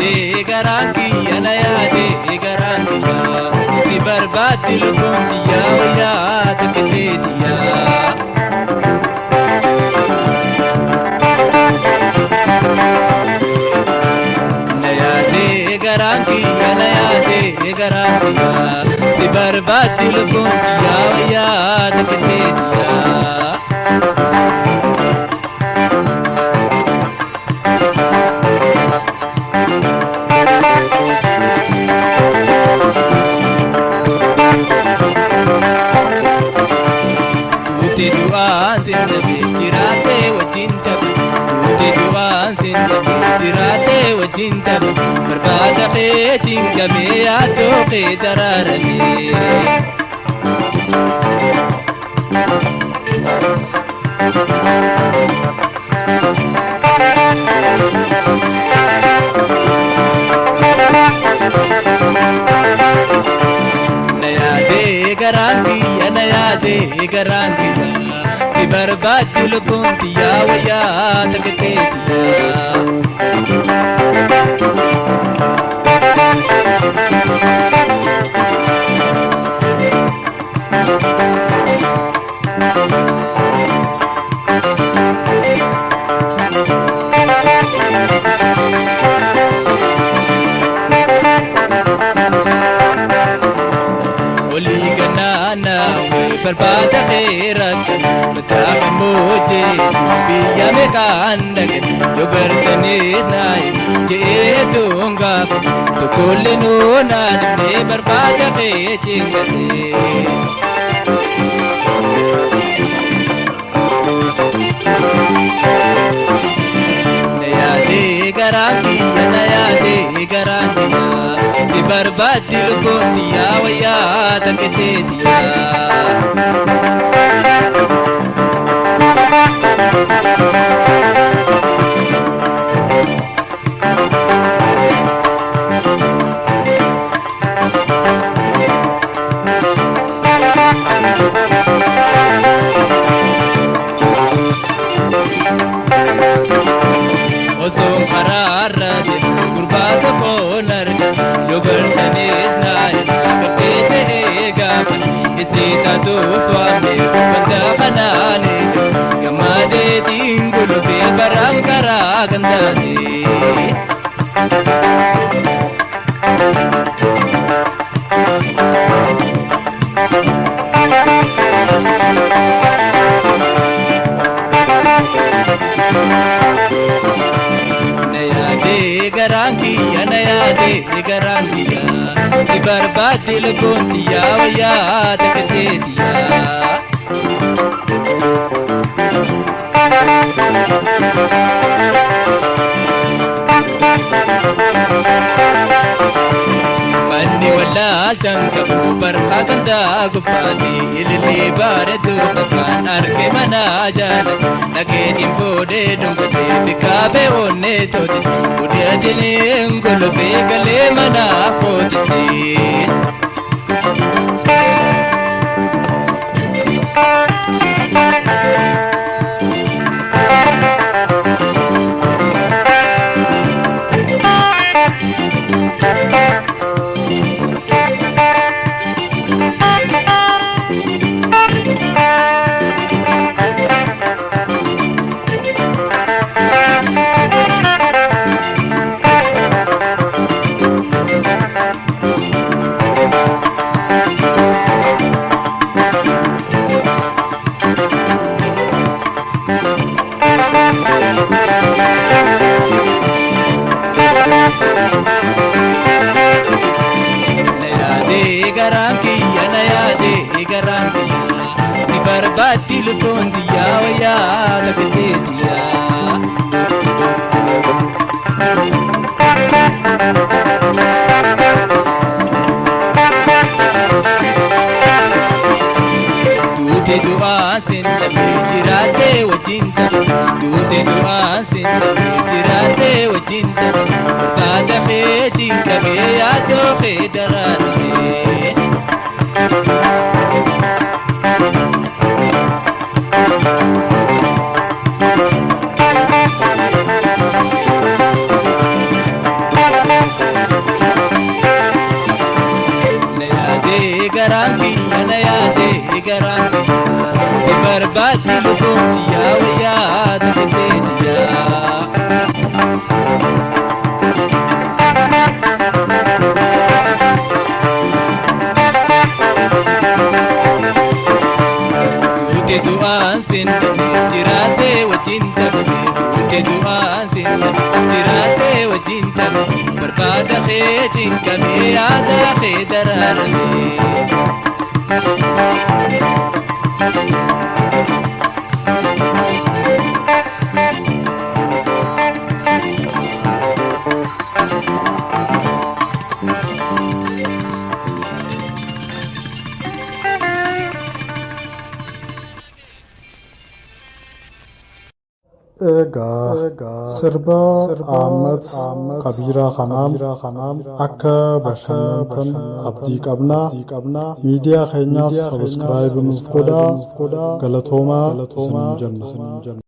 yaade garanki yana yaade garanki ya si barbadi lubundi ya ya takete ya na yaade garanki yana yaade garanki ya si barbadi lubundi ya ya takete ya jirate wajinta dute duan sinnabi jirate wajinta barbada ke jingabe ado ke dararami nayade garangi nayade garangi barbadi lubundi ya waya takete ya barbada khairat bataga moje biya me kandag yogartanis nai je dunga to kolno nan me barbada khechingate nayade garangi nayade garangi si barbadi lubundi ya waya takete ya osum qararad gurbata ko narg yogartanis nai karte gafan isita tu swami ganda khanani gamade tingul fi baram kara gandati nayade garangi si barbadi lubundi ya waya takete ya manni wala jangabu barhaganda gubadi illi baradu takan arke mana jala nagedim bode dumbate fikabe onne todi bode ajele ngolo fe gale mana khotiti nayade garangi si barbadi lubundi ya waya takete ya dute duan sinnabi jirate wajinta dute duan sinnabi jirate wajinta barbada khejingabe ado ke dararami garangia si barbati lubunti ya waya takitedia Tuti duan sindami tirate wajinta bani Tuti duan sindami tirate wajinta bani Berbada khejin kami ada khidararami sirba Ahmad Kabira Khanam akka bashannantan abdii qabna media keenyas subscribe nuuf godhaa galatoomaa isin jenna